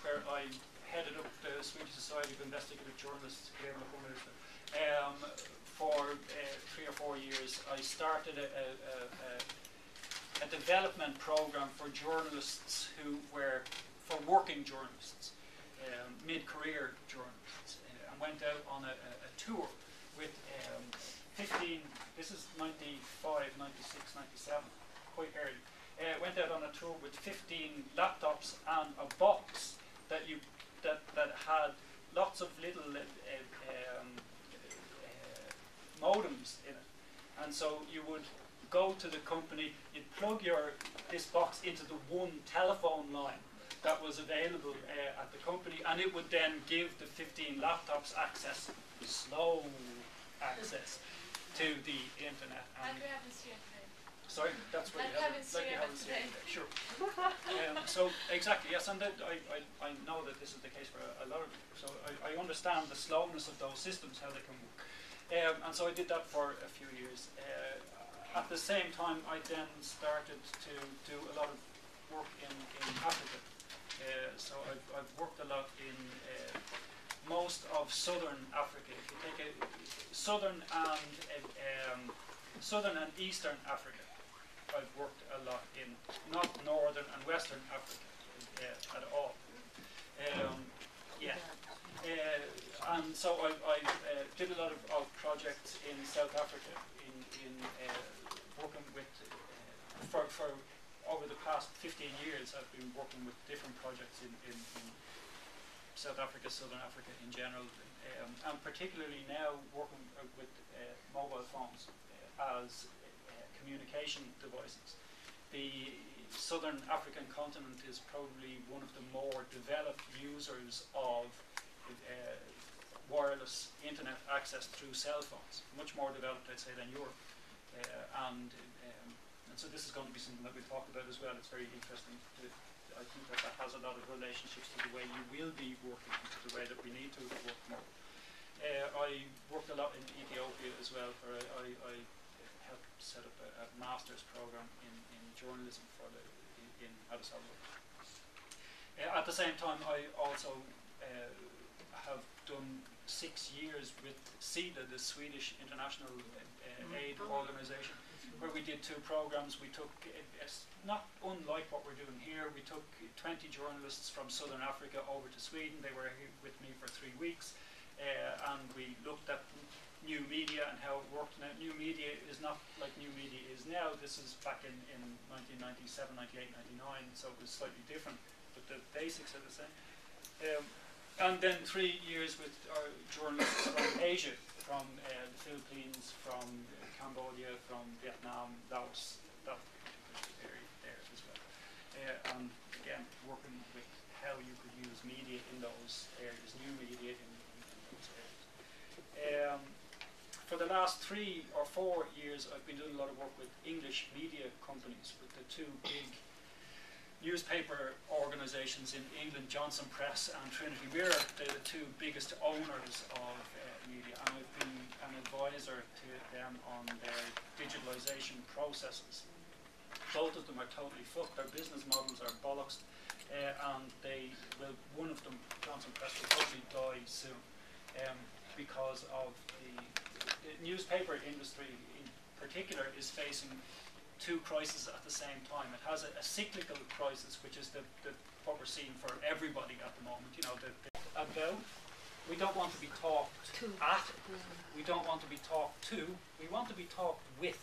where I headed up the Swedish Society of Investigative Journalists for 3 or 4 years. I started a development program for journalists who were, for working journalists, mid-career journalists, and went out on a tour with 15, this is 95, 96, 97, quite early. Went out on a tour with 15 laptops and a box that had lots of little modems in it, and so you would go to the company, you'd plug this box into the one telephone line that was available at the company, and it would then give the 15 laptops access, slow access, to the internet. Like we haven't seen today. Sorry, that's what like you haven't seen today. Sure. So exactly, yes, and I know that this is the case for a lot of people. So I understand the slowness of those systems, how they can work. And so I did that for a few years. At the same time, I then started to do a lot of work in Africa. So I've worked a lot in most of southern Africa. If you take southern and eastern Africa, I've worked a lot in, not northern and western Africa at all. And so I did a lot of projects in South Africa, in working with, for over the past 15 years, I've been working with different projects in South Africa, Southern Africa in general, and particularly now working with mobile phones as communication devices. The Southern African continent is probably one of the more developed users of wireless internet access through cell phones, much more developed, I'd say, than Europe. And so this is going to be something that we'll talk about as well. It's very interesting. I think that has a lot of relationships to the way you will be working, to the way that we need to work more. I worked a lot in Ethiopia as well, where I helped set up a master's program in journalism in Addis Ababa. At the same time, I also have done 6 years with SIDA, the Swedish International Aid Organization, where we did 2 programs. We took, it's not unlike what we're doing here, we took 20 journalists from Southern Africa over to Sweden. They were here with me for 3 weeks, and we looked at new media and how it worked. Now, new media is not like new media is now. This is back in 1997, 98, 99, so it was slightly different, but the basics are the same. And then 3 years with our journalists from Asia, from the Philippines, from Cambodia, from Vietnam, Laos, that particular area there as well. And again, working with how you could use media in those areas, new media in those areas. For the last 3 or 4 years, I've been doing a lot of work with English media companies, with the 2 big newspaper organisations in England, Johnson Press and Trinity Mirror. They're the 2 biggest owners of media, and I've been an advisor to them on their digitalisation processes. Both of them are totally fucked. Their business models are bollocks, and they will. One of them, Johnson Press, will probably die soon because of the newspaper industry in particular is facing 2 crises at the same time. It has a cyclical crisis, which is what we're seeing for everybody at the moment. You know, we don't want to be talked at, we don't want to be talked to, we want to be talked with.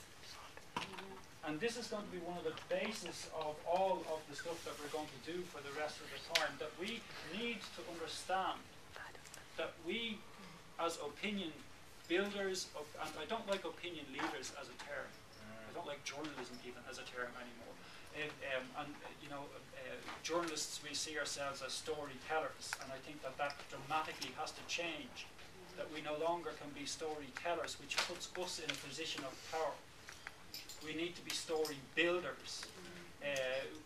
And this is going to be one of the bases of all of the stuff that we're going to do for the rest of the time, that we need to understand that we, as opinion builders, and I don't like opinion leaders as a term, I don't like journalism even as a term anymore. Journalists, we see ourselves as storytellers, and I think that dramatically has to change. That we no longer can be storytellers, which puts us in a position of power. We need to be story builders,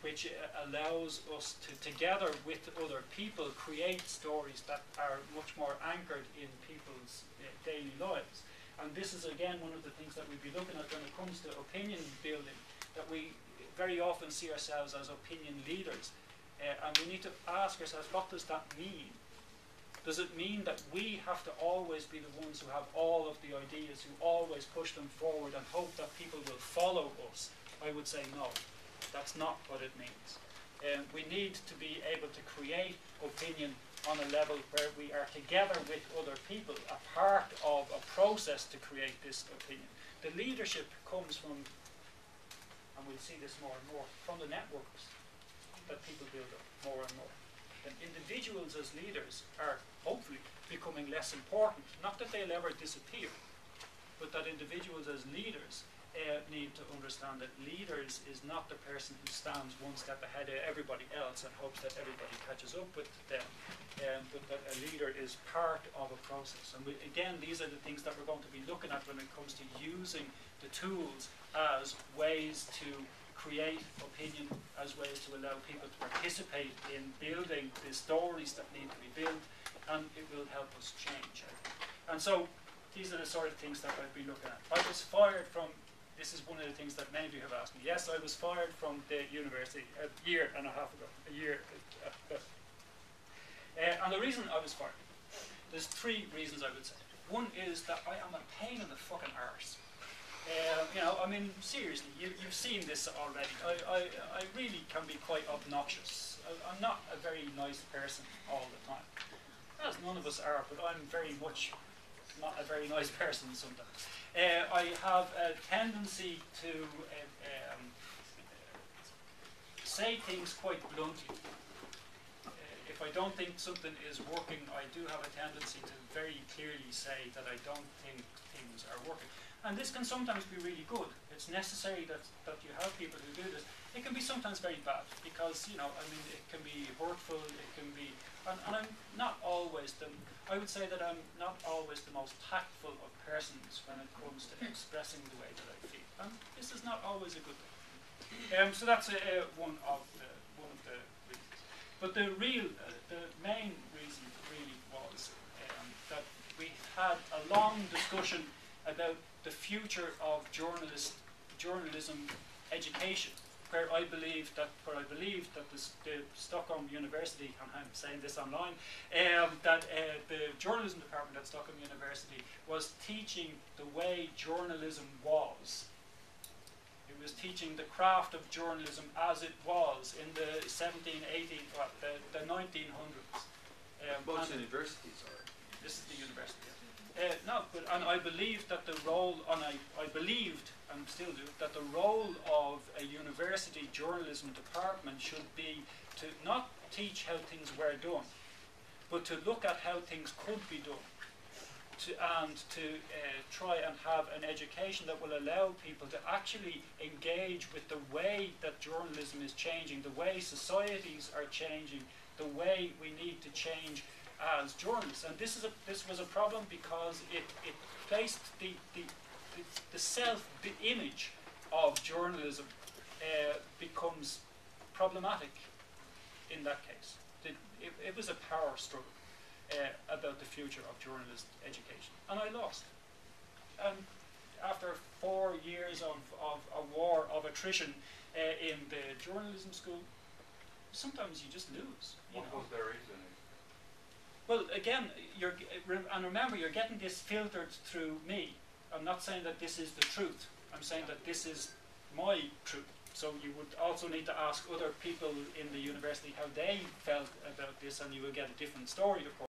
which allows us to, together with other people, create stories that are much more anchored in people's daily lives. And this is again one of the things that we'll be looking at when it comes to opinion building, that we very often see ourselves as opinion leaders. And we need to ask ourselves, what does that mean? Does it mean that we have to always be the ones who have all of the ideas, who always push them forward and hope that people will follow us? I would say no. That's not what it means. We need to be able to create opinion on a level where we are together with other people, a part of a process to create this opinion. The leadership comes from, and we'll see this more and more, from the networks that people build up more and more. And individuals as leaders are hopefully becoming less important. Not that they'll ever disappear, but that individuals as leaders need to understand that leaders is not the person who stands one step ahead of everybody else and hopes that everybody catches up with them, but that a leader is part of a process. And again, these are the things that we're going to be looking at when it comes to using the tools as ways to create opinion, as ways to allow people to participate in building the stories that need to be built, and it will help us change. And so these are the sort of things that I've been looking at. I was fired from, this is one of the things that many of you have asked me. Yes, I was fired from the university a year and a half ago. And the reason I was fired, there's three reasons I would say. One is that I am a pain in the fucking arse. You know, I mean, seriously, you've seen this already. I really can be quite obnoxious. I'm not a very nice person all the time. As none of us are, but I'm very much not a very nice person sometimes. I have a tendency to say things quite bluntly. If I don't think something is working, I do have a tendency to very clearly say that I don't think things are working. And this can sometimes be really good. It's necessary that you have people who do this. It can be sometimes very bad because, you know, I mean, it can be hurtful, it can be, and I'm not always I would say that I'm not always the most tactful of persons when it comes to expressing the way that I feel. And this is not always a good thing. So that's one of the reasons. But the main reason really was that we had a long discussion about the future of journalism education, where I believed that the Stockholm University, and I'm saying this online, that the journalism department at Stockholm University was teaching the way journalism was. It was teaching the craft of journalism as it was in the the 1900s. Most universities are. This is the university. And I believed that the role, and I believed, and still do, that the role of a university journalism department should be to not teach how things were done, but to look at how things could be done, and to try and have an education that will allow people to actually engage with the way that journalism is changing, the way societies are changing, the way we need to change as journalists. And this was a problem because it placed the self-image of journalism becomes problematic in that case. It was a power struggle about the future of journalist education, and I lost. And after 4 years of a war of attrition in the journalism school, sometimes you just lose. What was their reason? Well, again, and remember, you're getting this filtered through me. I'm not saying that this is the truth. I'm saying that this is my truth. So you would also need to ask other people in the university how they felt about this, and you will get a different story, of course.